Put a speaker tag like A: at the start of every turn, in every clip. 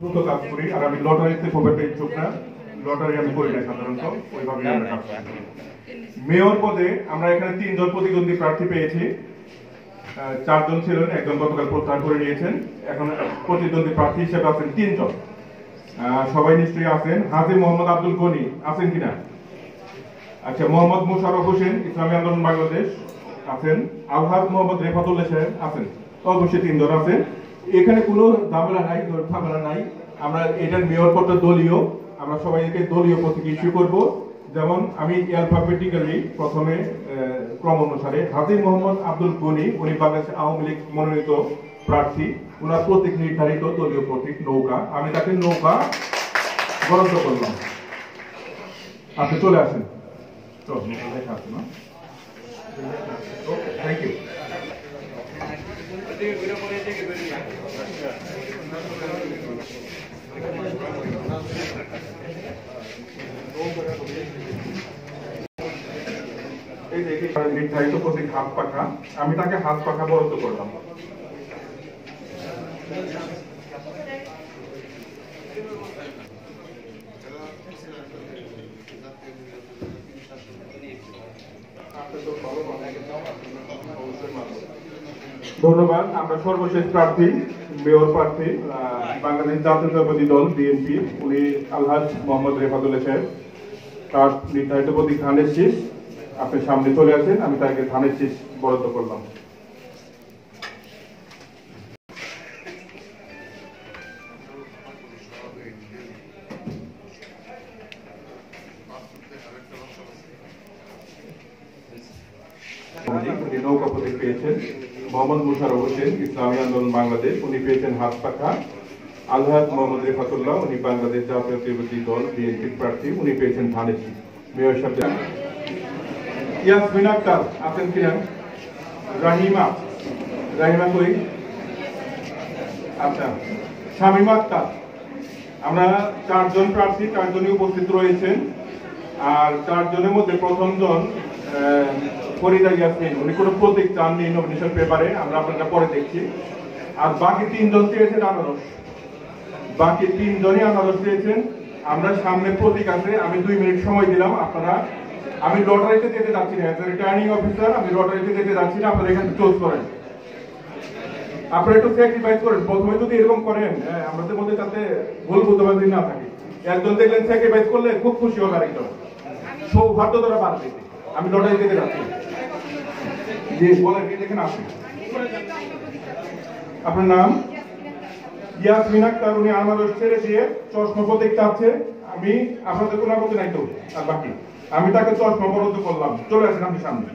A: দ্রুত কাজ করি আর আমি লটারিতে খুব একটা ইচ্ছুক না, লটারি আমি করি না সাধারণত, ওইভাবে আমরা কাজ করি। মেয়র পদে আমরা এখানে 3 জন প্রতিদ্বন্দ্বী প্রার্থী পেয়েছি। 4 জন ছিলেন, একজন গতকাল প্রত্যাহার করে নিয়েছেন। এখন প্রতিদ্বন্দ্বী প্রার্থী হিসেবে আছেন 3 জন। সবাই নিশ্চয়ই আছেন। হাজী মোহাম্মদ আব্দুল গনি আছেন কিনা? আচ্ছা, মোহাম্মদ মোশাররফ হোসেন, ইসলামী আন্দোলন বাংলাদেশ আছেন। আলহাজ মোহাম্মদ রেফাতুল্লাহ সাহেব আছেন। অবশ্যই 3 জন আছেন। এখানে কোনো ঝামেলা নাই। আমরা এটার মেয়র পদটা দলীয়, আমরা সবাইকে দলীয় প্রতীক ইস্যু করব। যেমন আমি অ্যালফাবেটিক্যালি প্রথমে ক্রম অনুসারে হাজী মোহাম্মদ আব্দুল গনি, উনি বাংলাদেশ আওয়ামী লীগ মনোনীত প্রার্থী। ওনার প্রতীক নির্ধারিত দলীয় প্রতীক নৌকা। আমি তাকে নৌকা বরাদ্দ করলাম। আপনি চলে আসেন। Thank you. নির্ধারিত প্রতীক হাত পাখা, আমি তাকে হাত পাখা বরাদ্দ করলাম। ধন্যবাদ। আমরা সর্বশেষ প্রার্থী, মেয়র প্রার্থী বাংলাদেশ জাতীয়তাবাদী দল বিএনপি, উনি আলহাজ মোহাম্মদ রেফাতুল্লাহ সাহেব। তার নির্ধারিত প্রতীক ধানের শীষ। আপনি সামনে চলে আসেন, আমি তাকে ধানের শীষ বরাদ্দ করলাম। উনি নৌকা প্রতীক পেয়েছেন। মোহাম্মদ মোশাররফ হোসেন, ইসলামী আন্দোলন বাংলাদেশ, উনি পেয়েছেন হাত পাখা। আলহাজ মোহাম্মদ রেফাতুল্লাহ, উনি বাংলাদেশ জাতীয়তাবাদী দল বিএনপি প্রার্থী, উনি পেয়েছেন ধানের শীষ। মেয়র সাহেব ইয়াসমিন আক্তার আছেন কিনা? রাহিমা কই? আচ্ছা, শামিমা আক্তার। আমরা 4 জন প্রার্থী, 4 জনই উপস্থিত রয়েছেন। আর 4 জনের মধ্যে প্রথম জন ফরিদা ইয়াসমিন, উনি কোনো প্রতীক চাননি নমিনেশন পেপারে, আমরা আপনারা পরে দেখছি। আর বাকি 3 জন চেয়েছেন আনারস। বাকি 3 জনই আনারস চেয়েছেন। আমরা সামনে প্রতীক আছে, আমি 2 মিনিট সময় দিলাম। আপনারা, আমি লটারিতে যেতে যাচ্ছি না, রিটার্নিং অফিসার, আমি লটারিতে যেতে যাচ্ছি না। আপনারা এখানে চুজ করেন, আপনারা একটু স্যাক্রিফাইস করেন। প্রথমে যদি এরকম করেন, আমাদের মধ্যে যাতে ভুল বুঝাবুঝি না থাকে। একজন দেখলেন স্যাক্রিফাইস করলে খুব খুশি হবে, আরেকজন সৌভাগ্য দ্বারা পারবে। আমি লটারি যেতে যাচ্ছি। জি বলেন, দেখেন আপনি, আপনার নাম? ইয়াসমিন আক্তার, উনি আনারস ছেড়ে দিয়ে চশমা প্রতীক চাচ্ছে। আমি আপনাদের কোনো আপত্তি নাই তো? আর বাকি আমি তাকে চশমা বরাদ্দ করলাম। চলে আসেন আপনি সামনে।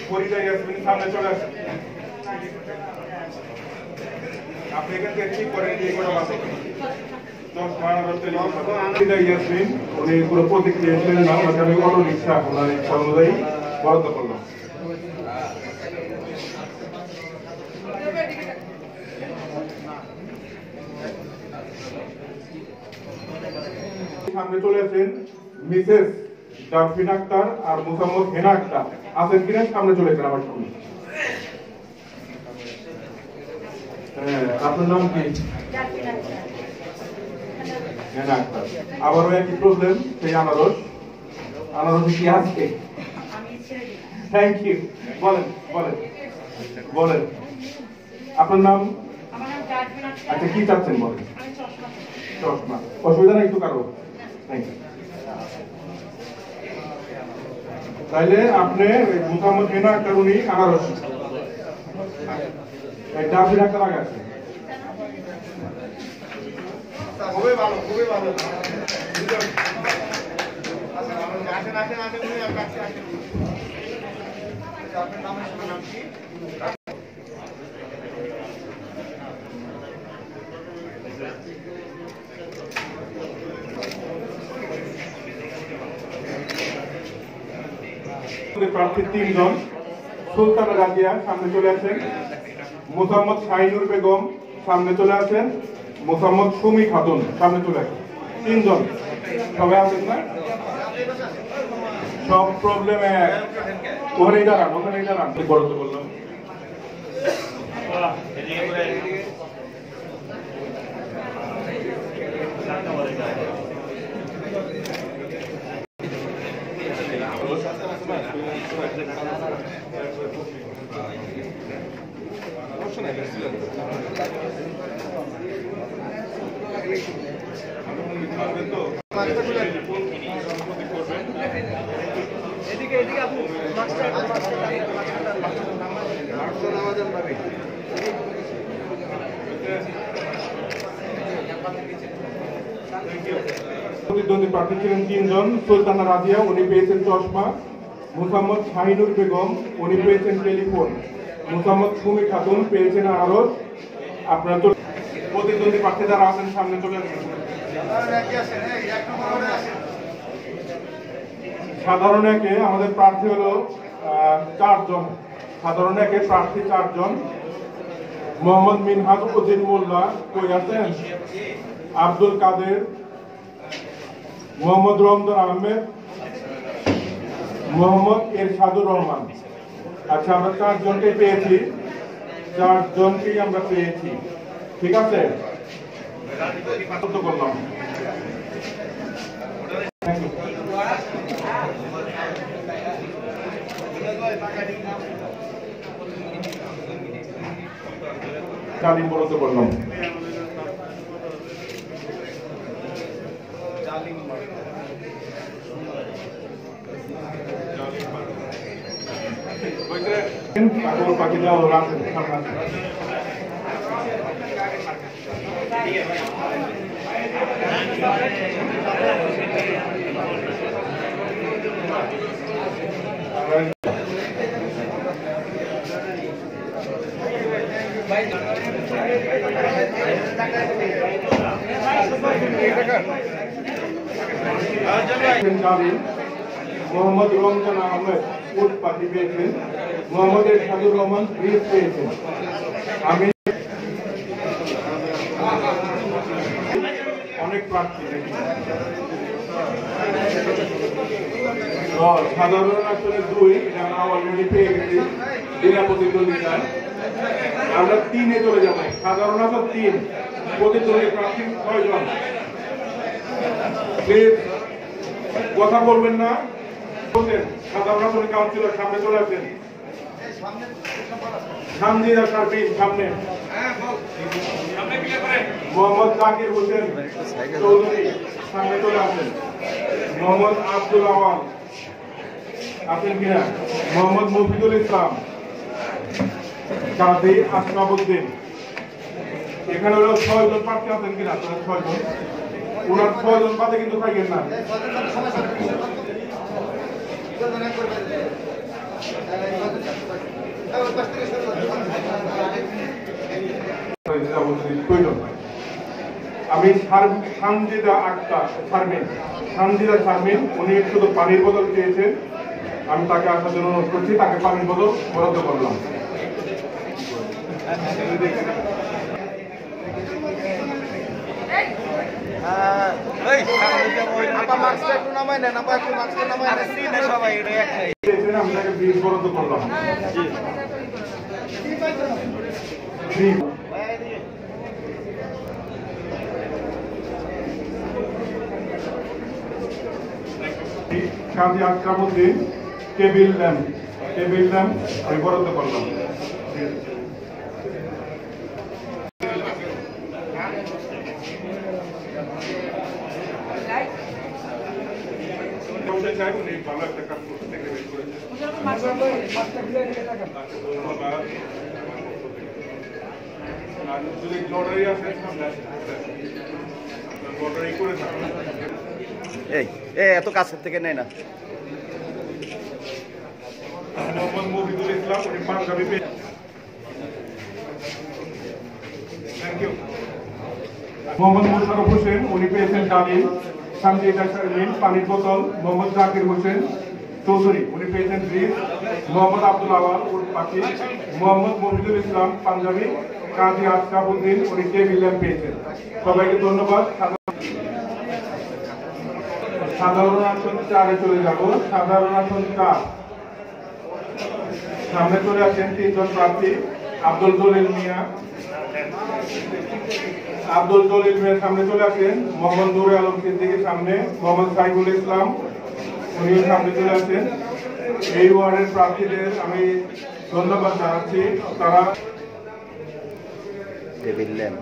A: ফরিদা ইয়াসমিন সামনে চলে আসেন। আপনি এখান থেকে ঠিক করে দিয়ে করে বাসে ফরিদা ইয়াসমিন, উনি পুরো প্রতীক দিয়েছিলেন না, ওনাকে আমি অটো রিক্সা ওনার ইচ্ছা অনুযায়ী বরাদ্দ করলাম। সামনে চলে আসেন মিসেস জাফরিন আক্তার আর মোহাম্মদ হেনা আক্তার আছেন কিনা? সামনে চলে আসেন আমার সামনে। আপনার নাম কি? হেনা আক্তার। আবারও একই প্রবলেম, সেই আনারস কি আসছে? Thank you. বলেন আপনার নাম? আচ্ছা, কি চাচ্ছেন বলেন? চশমা। অসুবিধা নাই তো কারো? Thank you. তাইলে আপনি মোহাম্মদ হেনা আক্তার, উনি আনারস। জাফরিন আক্তার আগে আছে। খুবই ভালো। প্রার্থী 3 জন। সুলতানা রাজিয়া সামনে চলে আসেন। মোসাম্মদ শাহিনুর বেগম সামনে চলে আসেন। মোসাম্মদ সুমি খাতুন সামনে চলে আসেন। 3 জন সবাই আসেন না? সব প্রবলেমে ওখানেই দাঁড়ান, ওখানেই দাঁড়ান। বরাদ্দ করলাম।
B: এদিকে এদিকে আপনি
A: প্রতিদ্বন্দ্বী প্রার্থী ছিলেন 3 জন। সুলতানা রাজিয়া, উনি পেয়েছেন চশমা। মোসাম্মদ শাহিনুর বেগম, উনি পেয়েছেন টেলিফোন। মোসাম্মদ সুমি খাতুন পেয়েছেন আনারস। আপনারা তো প্রতিদ্বন্দ্বী প্রার্থী যারা আছেন সামনে চলে আসেন। সাধারণ একে আমাদের প্রার্থী হলো 4 জন। সাধারণ একে প্রার্থী 4 জন। মোহাম্মদ মিনহাজ উদ্দিন মোল্লা কই আছেন? আব্দুল কাদের, মোহাম্মদ রমজান আহমেদ, মোহাম্মদ এরশাদুর রহমান। আচ্ছা, আমরা 4 জনকে পেয়েছি, 4 জনকেই আমরা পেয়েছি। ঠিক আছে, করলাম। তালিম বরাদ্দ করলাম। পাখি যাওয়া রাখেন মোহাম্মদ রমজান আহমেদ উট পাখি পেয়েছেন। মোহাম্মদ এরশাদুর রহমান ব্রিজ পেয়েছেন। আমি অনেক প্রার্থী সাধারণ আসলে 2, এটা আমরা অলরেডি পেয়ে গেছি। জেলা প্রতিদ্বন্দ্বিতা আমরা 3-এ চলে যাবো। সাধারণ আসন 3, প্রতিদ্বন্দ্বী প্রার্থী 6 জন। প্লিজ কথা বলবেন না। সাধারণ আসনে কাউন্সিলর সামনে চলে আসেন। সামজিদা সার্ভিস সামনে। মোহাম্মদ জাকির হোসেন চৌধুরী সামনে চলে আসেন। মোহাম্মদ আব্দুল আওয়াল আছেন কিনা? মোহাম্মদ মফিদুল ইসলাম, কাজী আশরাফুদ্দিন। এখানে হলো 6 জন প্রার্থী আছেন কিনা? 6 জন। ওনার 6 জন বাদে কিন্তু থাকেন না। আমি সানজিদা আক্তার সানজিদা শারমিন, উনি শুধু পানির বোতল চেয়েছেন। আমি তাকে আসার জন্য অনুরোধ করছি, তাকে পানির বোতল বরাদ্দ করলাম। আমি তাকে ব্রিজ বরাদ্দ করলাম। কাজী আশরাফুদ্দিন টেবিল ল্যাম্প আমি বরাদ্দ করলাম। ভালো একটা কাজ করতে যদি লটারি আসে লটারি করে থাকবেন।
B: এত কাছের থেকে নেয় না।
A: মোহাম্মদ মফিদুল ইসলাম, উনি পাঞ্জাবি পেয়ে। Thank you. মোহাম্মদ মোশাররফ হোসেন, উনি পেয়েছেন ডালিম। সানজিদা শারমিন পানির বোতল। মোহাম্মদ জাকির হোসেন চৌধুরী, উনি পেয়েছেন ব্রিজ। মোহাম্মদ আব্দুল আওয়াল উর্ফ পাখি, মোহাম্মদ মফিদুল ইসলাম পাঞ্জাবি, কাজী আশরাফ উদ্দিন উনি টেবিল ল্যাম্প পেয়েছেন। সবাইকে ধন্যবাদ। সাধারণ আসন 4-এ চলে যাব। সাধারণ আসন 4 সামনে চলে আসেন 3 জন প্রার্থী। আব্দুল জলিল মিয়া সামনে চলে আসেন। মোহাম্মদ নুরে আলম সিদ্দিকী সামনে, মোহাম্মদ সাইফুল ইসলাম উনিও সামনে চলে আসেন। এই ওয়ার্ডের প্রার্থীদের আমি ধন্যবাদ জানাচ্ছি। তারা
B: টেবিল ল্যাম্প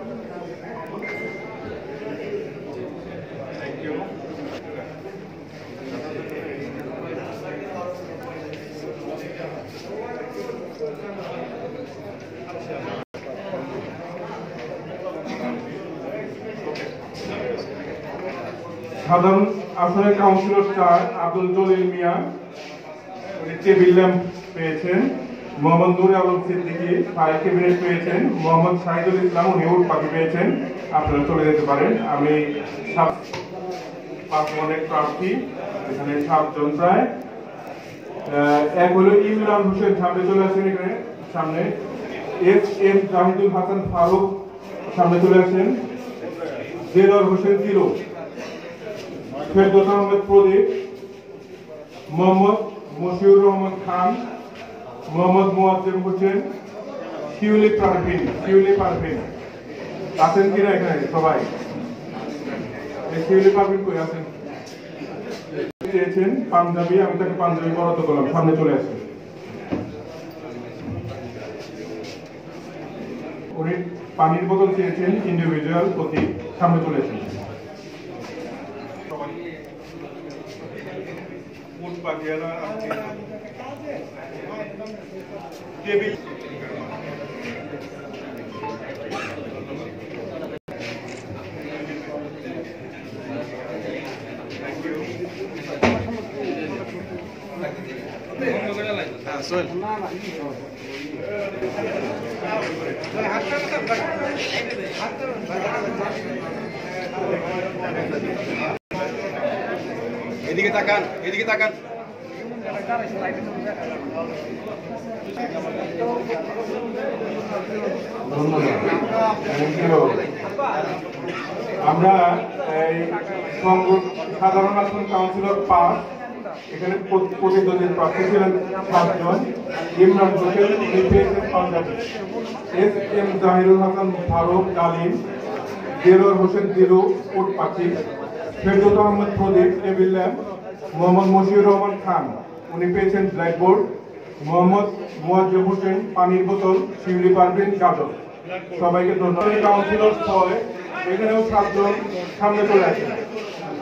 A: সাধারণ আসনের কাউন্সিলর 4 আব্দুল জলিল মিয়া উনি টেবিল ল্যাম্প পেয়েছেন। মোহাম্মদ নুরে আলম সিদ্দিকী ফায়ার ক্যাবিনেট পেয়েছেন। মোহাম্মদ শাহিদুল ইসলাম উনি উট পাখি পেয়েছেন। আপনারা চলে যেতে পারেন। আমি 5 জনের প্রার্থী, এখানে 7 জন প্রায়। এক হলো ইমরান হোসেন সামনে চলে আসেন। এখানে সামনে এম জাহিদুল হাসান ফারুক সামনে চলে আসেন। দেলোয়ার হোসেন জিরো, ফেরদৌস আহমেদ প্রদীপ, মোহাম্মদ মশিউর রহমান খান, মোহাম্মদ মুয়াজ্জেম হোসেন, শিউলি পারভিন আছেন কিনা এখানে সবাই? শিউলি পারভিন কই আছেন? চেয়েছেন পাঞ্জাবি, আমি তাকে পাঞ্জাবি বরাদ্দ করলাম। সামনে চলে আসেন। উনি পানির বোতল চেয়েছেন ইন্ডিভিজুয়াল প্রতি। সামনে চলে আসেন। টেবিল
B: এদিকে তাকান, এদিকে তাকান।
A: আমরা এই সাধারণ আসন কাউন্সিলর 5 এখানে প্রতিদ্বন্দ্বী প্রার্থী ছিলেন 7 জন। ইমরান হোসেন উনি পেয়েছেন পাঞ্জাবি, এস এম জাহিরুল হাসান ফারুক ডালিম, দেলোয়ার হোসেন জিরো উট পাখি, ফেরদৌস আহমেদ প্রদীপ টেবিল ল্যাম্প, মোহাম্মদ মশিউর রহমান খান উনি পেয়েছেন ব্ল্যাকবোর্ড, মোহাম্মদ মুয়াজ্জেম হোসেন পানির বোতল, শিউলি পারভিন গাজর। সবাইকে ধন্যবাদ। কাউন্সিলর 6 এখানেও 7 জন সামনে চলে আসেন।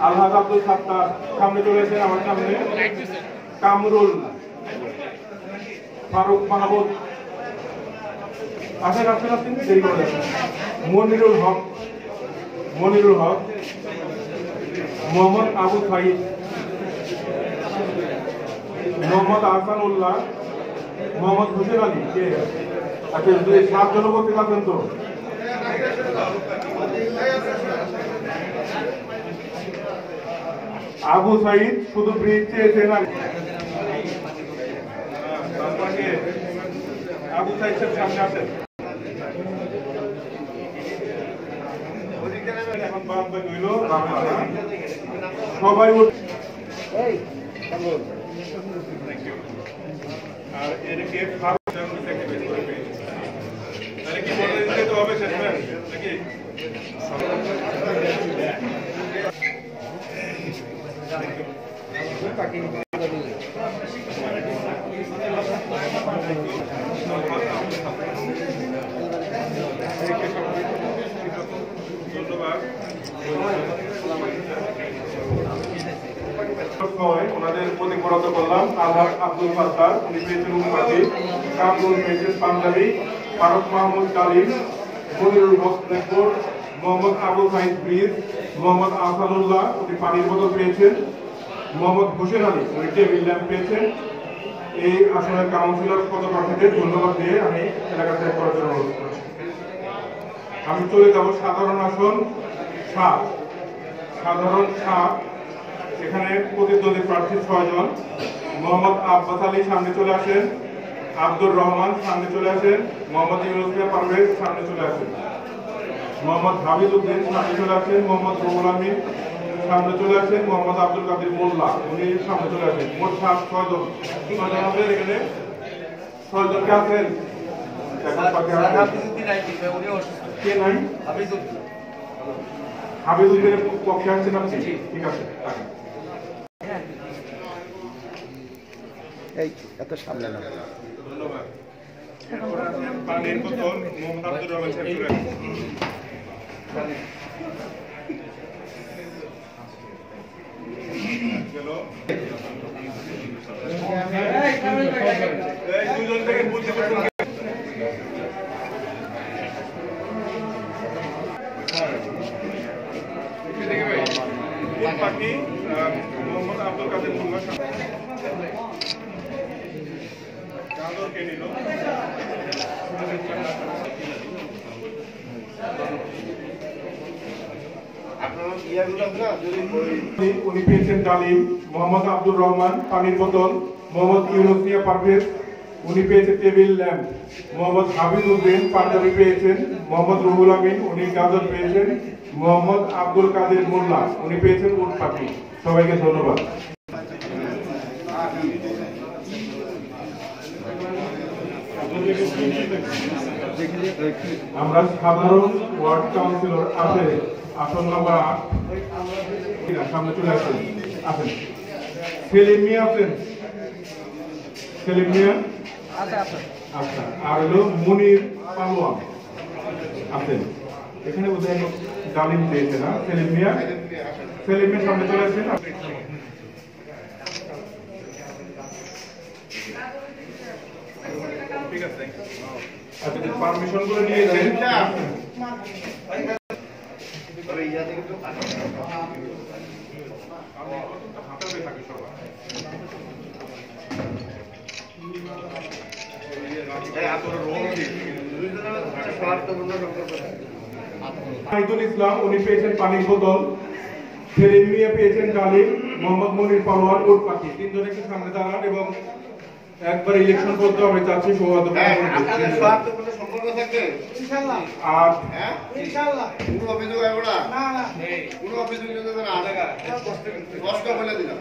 A: আলহাজ আব্দুল সাত্তার সামনে চলে আসেন। আমার সামনে কামরুল, ফারুক মাহমুদ আসেন। দেরি করে আসেন। মনিরুল হক, মোহাম্মদ আবু সাইদ, মোহাম্মদ আহসানুল্লাহ, মোহাম্মদ হুসেন আলী। কে? আচ্ছা, 7 জন করতে পারবেন তো? আবু সাইদ শুধু ব্রিজ চেয়েছেন। আবু সাইদ সামনে আসেন। সবাই আর এদিকে কি বলে দিতে হবে শেষমেশ নাকি? ওনাদের প্রতি বরাদ্দ করলাম। আলহাজ আব্দুল সাত্তার উনি পেয়েছেন উপাধি, কামরুল পেয়েছেন পাঞ্জাবি, ফারুক মাহমুদ ডালিম, মনিরুল হক ব্ল্যাকবোর্ড, মোহাম্মদ আবু সাইদ ব্রিজ, মোহাম্মদ আহসানুল্লাহ উনি পানির বোতল পেয়েছেন, মোহাম্মদ হুসেন আলী উনি টেবিল ল্যাম্প পেয়েছেন। এই আসনের কাউন্সিলর পদপ্রার্থীদের ধন্যবাদ দিয়ে আমি এলাকা ত্যাগ করার জন্য অনুরোধ করছি। আমি চলে যাব সাধারণ আসন 7। সাধারণ 7 এখানে প্রতিদ্বন্দ্বী প্রার্থী 6 জন। মোহাম্মদ আব্বাস আলী সামনে চলে আসেন, আব্দুর রহমান সামনে চলে আসেন, মোহাম্মদ ইউনুস পারভেজ সামনে চলে আসেন, মোহাম্মদ হাবিব উদ্দিন সামনে চলে আসেন, মোহাম্মদ রুহুল আমিন সামনে চলে আসেন, মোহাম্মদ আব্দুল কাদের মোল্লা উনি সামনে চলে আসেন। মোট 6জন আছেন এখানে, 6জন কে আছেন? কে নাই? হাবিবুদ্দিনের পক্ষে আসছেন আপনি? ঠিক আছে,
B: এই এত সামনে না।
A: ধন্যবাদ। এরপর আছেন পানির বোতল মোহাম্মদ আব্দুর রহমান সাহেব চলে আসেন। দুজন থেকে বলতে পাখি মোহাম্মদ আব্দুল কাদের মোল্লা চাদরকে নিল। উনি পেয়েছেন ডালিম, মোহাম্মদ আব্দুর রহমান পানির বোতল, মোহাম্মদ ইউনুস পারভেজ উনি পেয়েছেন টেবিল ল্যাম্প, মোহাম্মদ হাবিব উদ্দিন পাঞ্জাবি পেয়েছেন, মোহাম্মদ রুহুল আমিন উনি গাজর পেয়েছেন, মোহাম্মদ আব্দুল কাদের মোল্লা উনি পেয়েছেন উট পাখি। সবাইকে ধন্যবাদ। আমরা সাধারণ ওয়ার্ড কাউন্সিলর আছে আসন নাম্বার 8 সামনে চলে আসেন। আছেন সেলিম মিয়া, আছেন সেলিম মিয়া? আচ্ছা, আর হলো মুনির পালোয়ান আছেন এখানে। বোধহয় ডালিম পেয়েছে না সেলিম মিয়া? সেলিম মিয়া সামনে চলে আসেন। ঠিক আছে, আচ্ছা পারমিশন করে নিয়েছেন। আইদুল ইসলাম উনি পেয়েছেন পানির বোতল, সেলিম মিয়া পেয়েছেন ডালিম, মোহাম্মদ মনির পালোয়ান উট পাখি। তিনজন একটু সামনে দাঁড়ান এবং একবার ইলেকশন করতে হবে চাচ্ছি সৌহার্দ্য।
B: সম্পর্ক থাকবে
A: আর
B: কোনো অভিযোগ হবে না, কোনো অভিযোগ যদি না কষ্ট বলে দিলাম।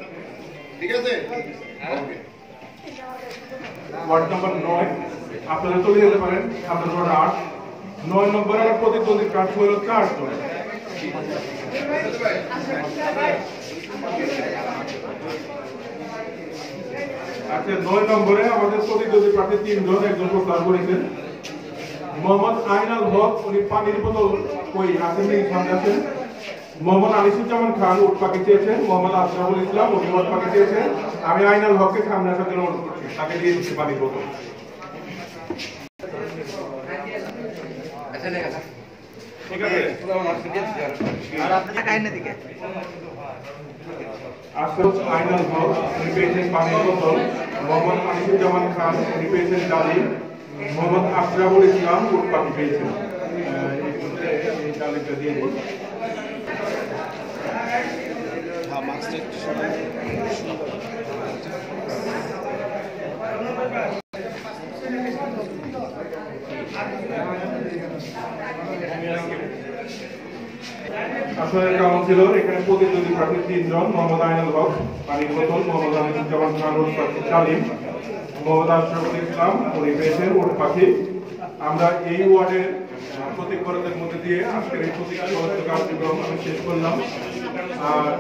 B: ঠিক আছে,
A: ওয়ার্ড নাম্বার 9 আপনারা চলে যেতে পারেন। আপনার ওয়ার্ড 8 9 নম্বরে আমার প্রতিদ্বন্দ্বী প্রার্থী হলো 4 জন। আচ্ছা 9 নম্বরে আমাদের প্রতিদ্বন্দ্বী প্রার্থী 3 জন, একজন প্রত্যাহার করেছেন। মোহাম্মদ আইনাল হক উনি পানির বোতল কই আছেন, সামনে আছেন। মোহাম্মদ আনিসুজ্জামান খান উট পাখি চেয়েছেন, মোহাম্মদ আশরাফুল ইসলাম উনি উট পাখি চেয়েছেন। আমি আইনাল হককে সামনে আসার জন্য অনুরোধ করছি, তাকে দিয়ে দিচ্ছি পানির বোতল। ঠিক আছে, আইনাল হক উনি পেয়েছেন পানির বোতল, মোহাম্মদ আনিসুজ্জামান খান উনি পেয়েছেন ডালিম, মোহাম্মদ আশরাফুল ইসলাম উট পাখি পেয়েছেন। এই ডালিমটা দিয়ে দিন। আসলে কাউন্সিলর এখানে প্রতিদ্বন্দ্বী প্রার্থী 3 জন, মোহাম্মদ আইনাল হক পানির বোতল, মোহাম্মদ আনিসুজ্জামান খান উট পাখি ডালিম, মোহাম্মদ আশরাফুল ইসলাম উনি পেয়েছেন উট পাখি। আমরা এই ওয়ার্ডের প্রতীক বরাদ্দের মধ্যে দিয়ে আজকের এই প্রতীক কার্যক্রম আমি শেষ করলাম। আর